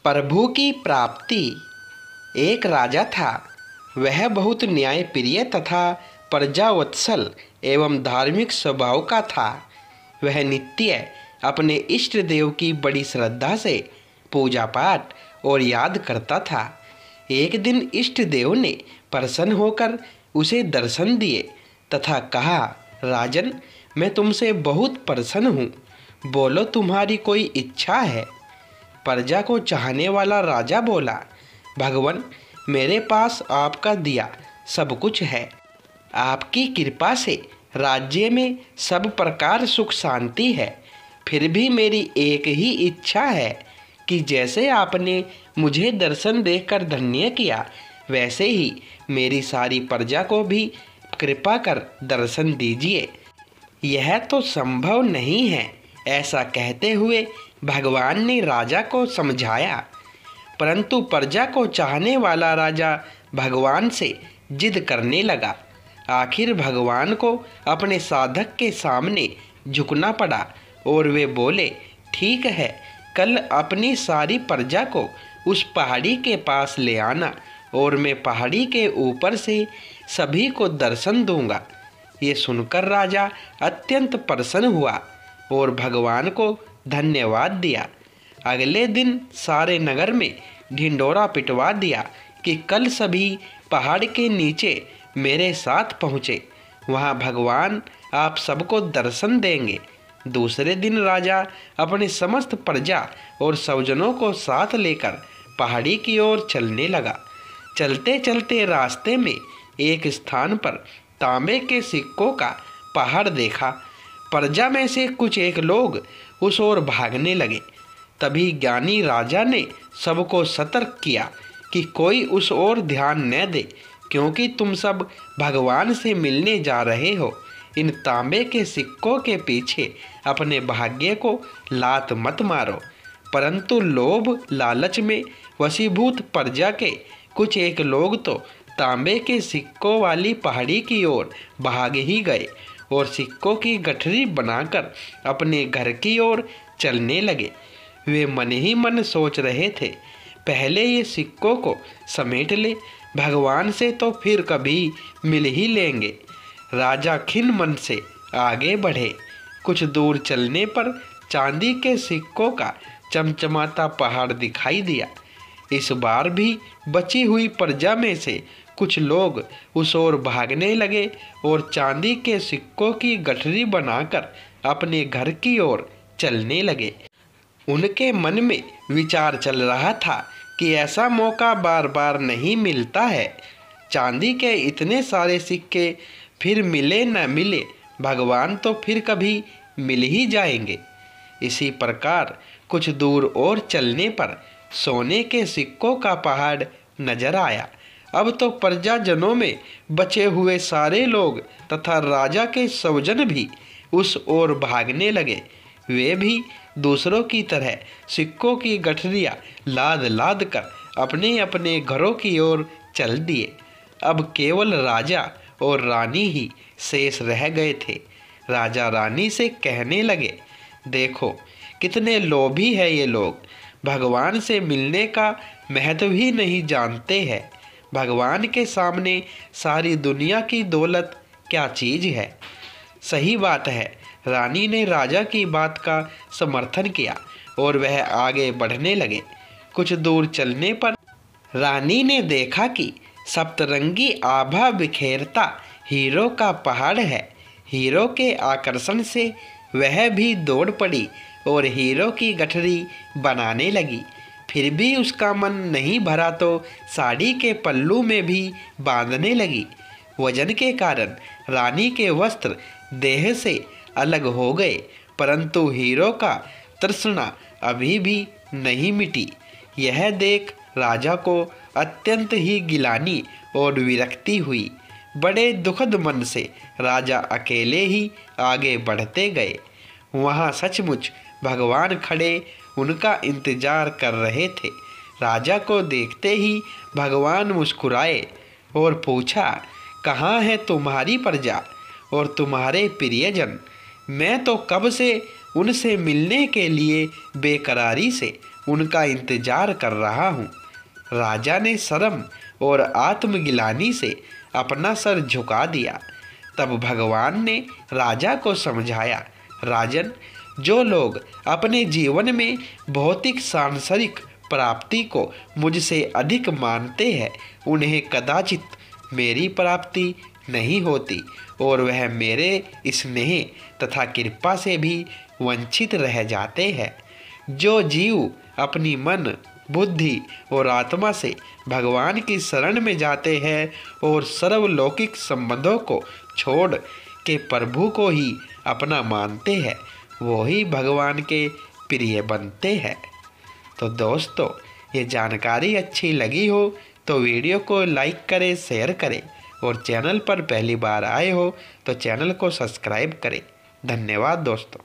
प्रभु की प्राप्ति। एक राजा था। वह बहुत न्यायप्रिय तथा प्रजावत्सल एवं धार्मिक स्वभाव का था। वह नित्य अपने इष्ट देव की बड़ी श्रद्धा से पूजा पाठ और याद करता था। एक दिन इष्ट देव ने प्रसन्न होकर उसे दर्शन दिए तथा कहा, राजन, मैं तुमसे बहुत प्रसन्न हूँ। बोलो, तुम्हारी कोई इच्छा है? प्रजा को चाहने वाला राजा बोला, भगवान, मेरे पास आपका दिया सब कुछ है। आपकी कृपा से राज्य में सब प्रकार सुख शांति है। फिर भी मेरी एक ही इच्छा है कि जैसे आपने मुझे दर्शन देकर धन्य किया, वैसे ही मेरी सारी प्रजा को भी कृपा कर दर्शन दीजिए। यह तो संभव नहीं है, ऐसा कहते हुए भगवान ने राजा को समझाया। परंतु प्रजा को चाहने वाला राजा भगवान से जिद करने लगा। आखिर भगवान को अपने साधक के सामने झुकना पड़ा और वे बोले, ठीक है, कल अपनी सारी प्रजा को उस पहाड़ी के पास ले आना और मैं पहाड़ी के ऊपर से सभी को दर्शन दूंगा। ये सुनकर राजा अत्यंत प्रसन्न हुआ और भगवान को धन्यवाद दिया। अगले दिन सारे नगर में ढिंढोरा पिटवा दिया कि कल सभी पहाड़ के नीचे मेरे साथ पहुँचे, वहाँ भगवान आप सबको दर्शन देंगे। दूसरे दिन राजा अपने समस्त प्रजा और स्वजनों को साथ लेकर पहाड़ी की ओर चलने लगा। चलते चलते रास्ते में एक स्थान पर तांबे के सिक्कों का पहाड़ देखा। प्रजा में से कुछ एक लोग उस ओर भागने लगे। तभी ज्ञानी राजा ने सबको सतर्क किया कि कोई उस ओर ध्यान न दे, क्योंकि तुम सब भगवान से मिलने जा रहे हो। इन तांबे के सिक्कों के पीछे अपने भाग्य को लात मत मारो। परंतु लोभ लालच में वशीभूत प्रजा के कुछ एक लोग तो तांबे के सिक्कों वाली पहाड़ी की ओर भाग ही गए और सिक्कों की गठरी बनाकर अपने घर की ओर चलने लगे। वे मन ही मन सोच रहे थे, पहले ये सिक्कों को समेट ले, भगवान से तो फिर कभी मिल ही लेंगे। राजा खिन्न मन से आगे बढ़े। कुछ दूर चलने पर चांदी के सिक्कों का चमचमाता पहाड़ दिखाई दिया। इस बार भी बची हुई प्रजा में से कुछ लोग उस ओर भागने लगे और चांदी के सिक्कों की गठरी बनाकर अपने घर की ओर चलने लगे। उनके मन में विचार चल रहा था कि ऐसा मौका बार बार नहीं मिलता है। चांदी के इतने सारे सिक्के फिर मिले न मिले, भगवान तो फिर कभी मिल ही जाएंगे। इसी प्रकार कुछ दूर और चलने पर सोने के सिक्कों का पहाड़ नजर आया। अब तो प्रजाजनों में बचे हुए सारे लोग तथा राजा के स्वजन भी उस ओर भागने लगे। वे भी दूसरों की तरह सिक्कों की गठरियाँ लाद लाद कर अपने अपने घरों की ओर चल दिए। अब केवल राजा और रानी ही शेष रह गए थे। राजा रानी से कहने लगे, देखो कितने लोभी है ये लोग, भगवान से मिलने का महत्व ही नहीं जानते हैं। भगवान के सामने सारी दुनिया की दौलत क्या चीज़ है। सही बात है। रानी ने राजा की बात का समर्थन किया और वह आगे बढ़ने लगे। कुछ दूर चलने पर रानी ने देखा कि सप्तरंगी आभा बिखेरता हीरो का पहाड़ है। हीरो के आकर्षण से वह भी दौड़ पड़ी और हीरो की गठरी बनाने लगी। फिर भी उसका मन नहीं भरा तो साड़ी के पल्लू में भी बांधने लगी। वजन के कारण रानी के वस्त्र देह से अलग हो गए, परंतु हीरो का तृष्णा अभी भी नहीं मिटी। यह देख राजा को अत्यंत ही गिलानी और विरक्ति हुई। बड़े दुखद मन से राजा अकेले ही आगे बढ़ते गए। वहाँ सचमुच भगवान खड़े उनका इंतजार कर रहे थे। राजा को देखते ही भगवान मुस्कुराए और पूछा, कहाँ है तुम्हारी प्रजा और तुम्हारे प्रियजन? मैं तो कब से उनसे मिलने के लिए बेकरारी से उनका इंतजार कर रहा हूँ। राजा ने शर्म और आत्मगिलानी से अपना सर झुका दिया। तब भगवान ने राजा को समझाया, राजन, जो लोग अपने जीवन में भौतिक सांसारिक प्राप्ति को मुझसे अधिक मानते हैं, उन्हें कदाचित मेरी प्राप्ति नहीं होती और वह मेरे स्नेह तथा कृपा से भी वंचित रह जाते हैं। जो जीव अपनी मन, बुद्धि और आत्मा से भगवान की शरण में जाते हैं और सर्वलौकिक संबंधों को छोड़ के प्रभु को ही अपना मानते हैं, वो ही भगवान के प्रिय बनते हैं। तो दोस्तों, ये जानकारी अच्छी लगी हो तो वीडियो को लाइक करें, शेयर करें और चैनल पर पहली बार आए हो तो चैनल को सब्सक्राइब करें। धन्यवाद दोस्तों।